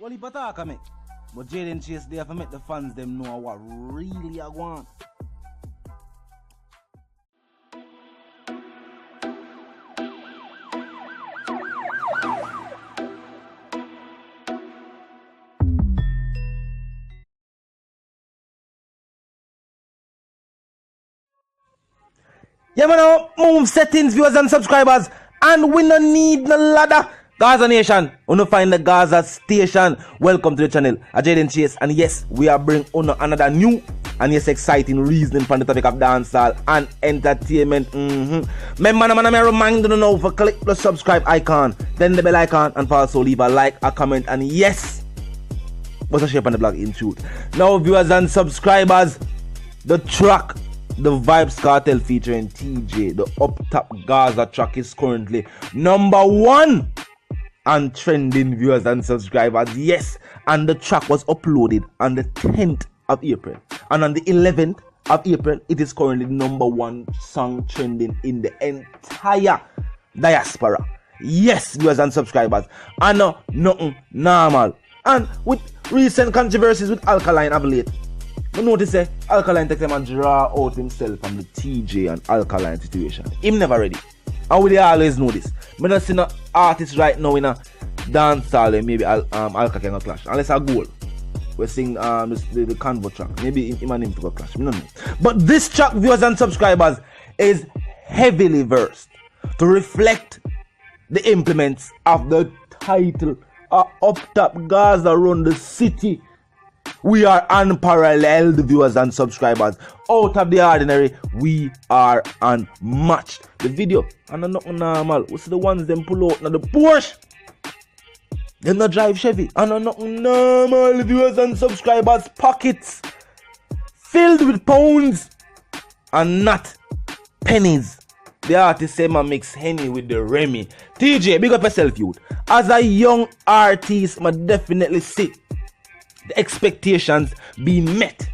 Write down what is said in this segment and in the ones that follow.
Well, he attack me. But Jaden Chase there for make the fans them know what really I want. Yeah, man, move settings, viewers and subscribers, and we no need no ladder. Gaza Nation, wanna find the Gaza station. Welcome to the channel. I'm Jaden Chase, and yes, we are bringing on another new and yes, exciting reasoning from the topic of dancehall and entertainment. Remember, man, I remind you now to click the subscribe icon, then the bell icon, and also leave a like, a comment, and yes, what's a shape on the blog in truth. Now, viewers and subscribers, the track, the Vybz Kartel featuring Teejay, the Up Top Gaza track is currently #1 and trending, viewers and subscribers. Yes, and the track was uploaded on the 10th of April, and on the 11th of April, it is currently #1 song trending in the entire diaspora. Yes, viewers and subscribers, and nothing normal. And with recent controversies with Alkaline of late, you notice Alkaline takes him and draw out himself from the Teejay and Alkaline situation. Him never ready. And we always know this. I don't see no artist right now in a dancehall and maybe Alka can go clash. Unless a goal. We sing the Convo track. Maybe him and him to go clash. I don't know. But this track, viewers and subscribers, is heavily versed to reflect the implements of the title Up Top Gaza Run the City. We are unparalleled, viewers and subscribers. Out of the ordinary, we are unmatched. The video, and not normal. What's the ones them pull out now the Porsche? Them not drive Chevy. And not normal, viewers and subscribers. Pockets filled with pounds and not pennies. The artist say man mix Henny with the Remy. Teejay, big up yourself, youth. As a young artist, I definitely see the expectations being met.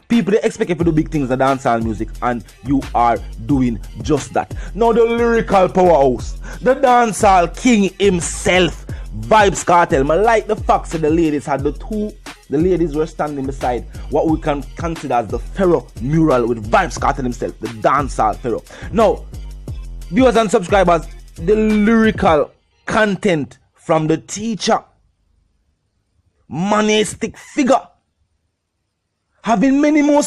People they expect you to do big things in dancehall music, and you are doing just that. Now the lyrical powerhouse, the dancehall king himself, Vybz Kartel. I like the fact that the ladies were standing beside what we can consider as the Pharaoh mural with Vybz Kartel himself, the dancehall Pharaoh. Now, viewers and subscribers, the lyrical content from the teacher, monistic figure, having many Mona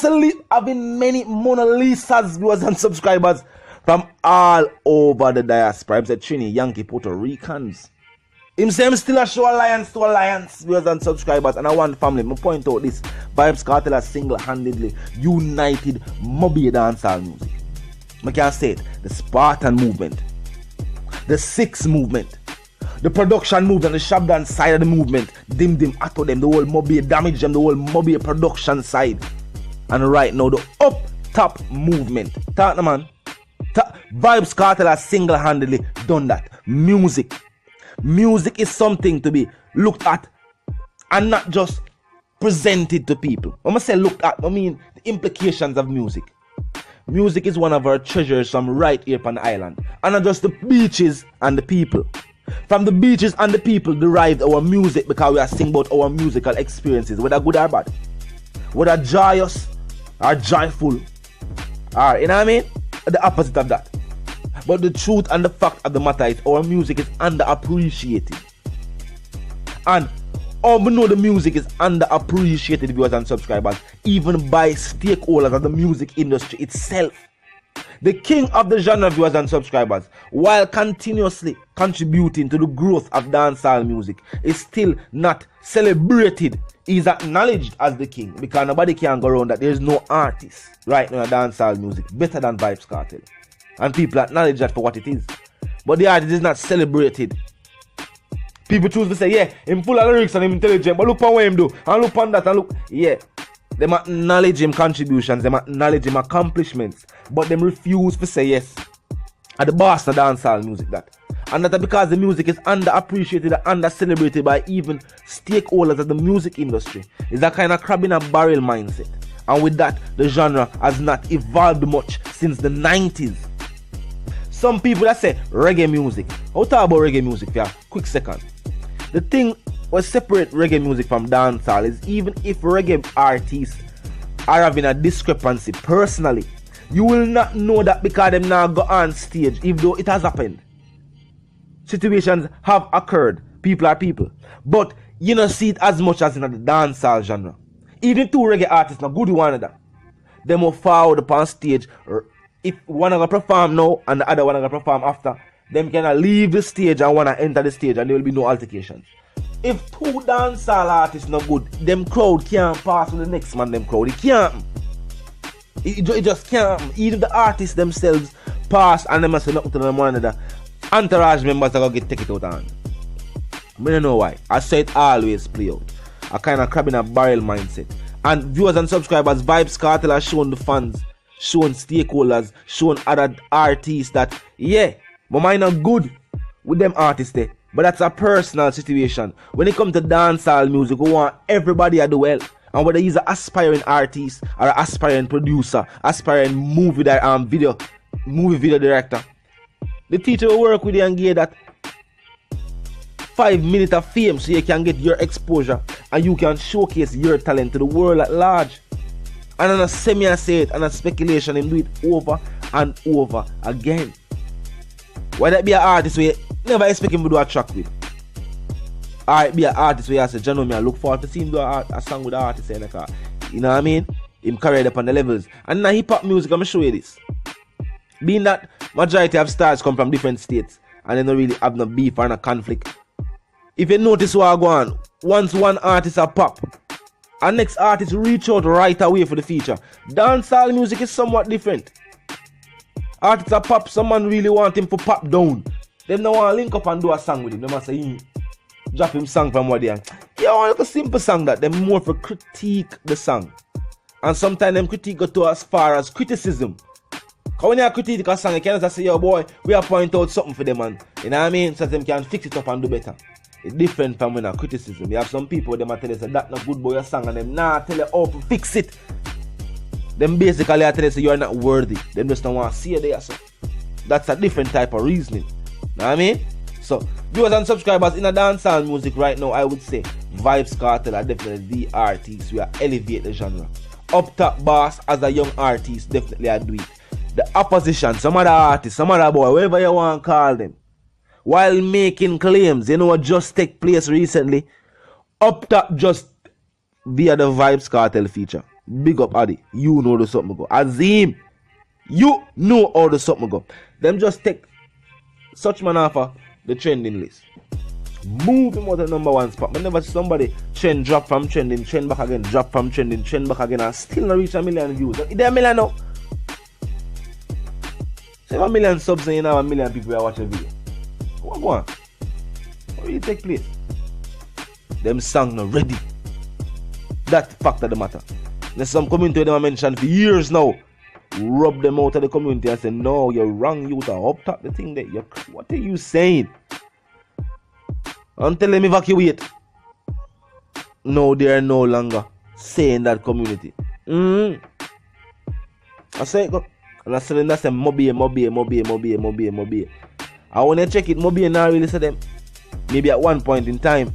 Lisas, viewers and subscribers, from all over the diaspora. I'm saying Trini, Yankee, Puerto Ricans. Him say him still a show alliance to alliance, viewers and subscribers, and I want family. I point out this: Vybz Kartel has single-handedly united Mobi dancehall music. I can say it: the Spartan movement, the Six movement, the production movement, the shop dance side of the movement, dim atto them, the whole Mobi damage them, the whole Mobi production side. And right now, the Up Top movement. Talk, man. Vybz Kartel has single-handedly done that. Music is something to be looked at and not just presented to people. When I say looked at, I mean the implications of music. Music is one of our treasures from right here on the island. And not just the beaches and the people. From the beaches and the people derived our music, because we are singing about our musical experiences, whether good or bad, whether joyous or joyful, or, you know what I mean? The opposite of that. But the truth and the fact of the matter is our music is underappreciated. And we know the music is underappreciated, viewers and subscribers, even by stakeholders of the music industry itself. The king of the genre, viewers and subscribers, while continuously contributing to the growth of dancehall music, is still not celebrated. He's acknowledged as the king, because nobody can go around that there is no artist right now in dancehall music better than Vybz Kartel. And people acknowledge that for what it is. But the artist is not celebrated. People choose to say, yeah, him full of lyrics and him intelligent, but look on what him do, and look on that, and look, yeah. Them acknowledge him contributions, them acknowledge him accomplishments, but them refuse to say yes. At the boss of dancehall music that. And that's because the music is underappreciated and under-celebrated by even stakeholders of the music industry. It's that kind of crab in a barrel mindset. And with that, the genre has not evolved much since the 90s. Some people that say reggae music. I'll talk about reggae music for a quick second. The thing what separate reggae music from dancehall is even if reggae artists are having a discrepancy personally, you will not know that because them now go on stage, even though it has happened. Situations have occurred. People are people. But you don't see it as much as in the dancehall genre. Even two reggae artists, now good one of that. They will forward upon stage. Or if one of them perform now and the other one of them perform after, them can leave the stage and one enter the stage and there will be no altercations. If two dancehall artists not good, them crowd can't pass with the next man, them crowd. It can't. It just can't. Even the artists themselves pass and they must say nothing to them one another. Entourage members are going to take it out on. I don't know why. I say it always play out. A kind of crab in a barrel mindset. And viewers and subscribers, Vybz Kartel has shown the fans, shown stakeholders, shown other artists that, yeah, my mind not good with them artists there. But that's a personal situation. When it comes to dancehall music, we want everybody to do well. And whether he's an aspiring artist or an aspiring producer, aspiring movie video director, the teacher will work with you and give that 5 minutes of fame so you can get your exposure and you can showcase your talent to the world at large. And on a say it and a speculation and do it over and over again. Why that be an artist where you never expect him to do a track with? Alright, be an artist where you say, John, I look forward to see him do a song with the artist in the car. You know what I mean? Him carried up on the levels. And in hip hop music, I'm going to show you this. Being that majority of stars come from different states and they don't really have no beef or no conflict. If you notice what I go on, once one artist a pop, and next artist reach out right away for the feature. Dancehall music is somewhat different. Artists a pop, someone really want him to pop down. Them don't want to link up and do a song with him. They must say, drop him song from what they are. Yeah, I want a simple song that them more for critique the song. And sometimes them critique go to as far as criticism. Because when you critique a song, you can't just say, yo boy, we are point out something for them, man. You know what I mean? So them can fix it up and do better. It's different from when a criticism. You have some people, them tell you, say, that's not good boy, your song, and them tell you how to fix it. Them basically tell you, say, you're not worthy. Them just don't want to see you there. So that's a different type of reasoning. Know what I mean? So, viewers and subscribers in a dancehall music right now, I would say Vybz Kartel are definitely the artists who are elevate the genre. Up top boss as a young artist definitely are do it. The opposition, some other artists, some other boy, whatever you want to call them, while making claims, you know what just take place recently, up top just via the Vybz Kartel feature. Big up Addy, you know the something go. Azim, you know how the something go. Them just take such man off the trending list. Move him out the number one spot. But never somebody trend drop from trending, trend back again, drop from trending, trend back again, and still not reach 1 million views. Is there a million now? 7 million subs and you know 1 million people are watching the video. What go on? What really take place? Them song not ready. That fact of the matter. There's some community them I mentioned for years now. Rub them out of the community and say, no, you're wrong, you are up top the thing there. What are you saying? Until them evacuate. No, they are no longer saying that community. I say it go. And I say that's a Mobie. I want to check it, Mobie now really say them. Maybe at one point in time.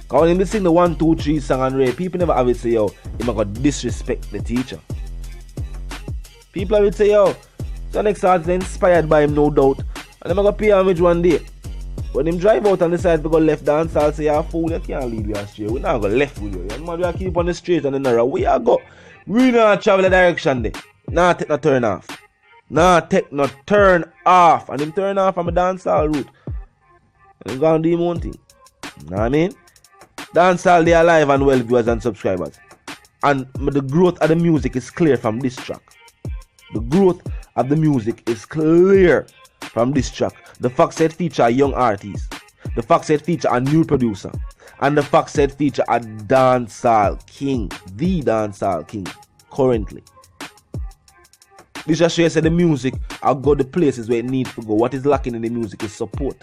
Because when they sing the 1, 2, 3 song and Ray, people never have it say, yo, you might got disrespect the teacher. People will say, yo, so next artist inspired by him, no doubt. And I'm going to pay homage one day. When him drive out and decide to go left dance, I'll say, you're a fool, you can't leave you astray. We're not going to left with you. You man, we keep on the straight and the narrow. We are go. We not travel the direction there. Nah, take no turn off. Nah, take no turn off. And him turn off from a dancehall route. And him going to do him own thing. You know what I mean? Dancehall, they are alive and well, viewers and subscribers. And the growth of the music is clear from this track. The growth of the music is clear from this track. The fact said feature a young artist. The fact said feature a new producer. And the fact said feature a dancehall king. The dancehall king. Currently. This just shows that the music will go the places where it needs to go. What is lacking in the music is support.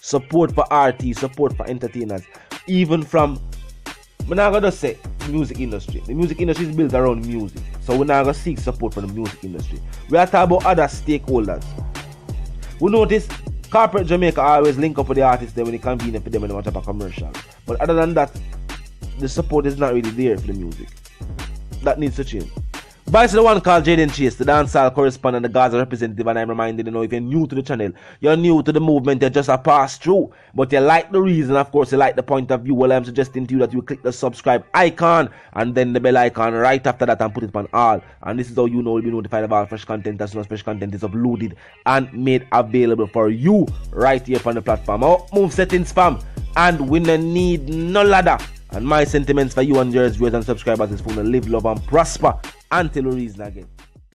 Support for artists. Support for entertainers. Even from, we're not going to say music industry. The music industry is built around music. So we're not going to seek support from the music industry. We are talking about other stakeholders. We notice corporate Jamaica always link up with the artists there when it's convenient for them when they want to have a commercial. But other than that, the support is not really there for the music. That needs to change. Vybz the one called Jaden Chase, the dancehall correspondent, the Gaza representative, and I'm reminded, if you're new to the channel, you're new to the movement, you're just a pass through, but you like the reason, of course, you like the point of view. Well, I'm suggesting to you that you click the subscribe icon and then the bell icon right after that and put it on all. And this is how you know you'll be notified of all fresh content as soon as fresh content is uploaded and made available for you right here on the platform. Oh, move settings, fam, and we no need no ladder. And my sentiments for you and yours, viewers and subscribers is for to live, love, and prosper until we reason again.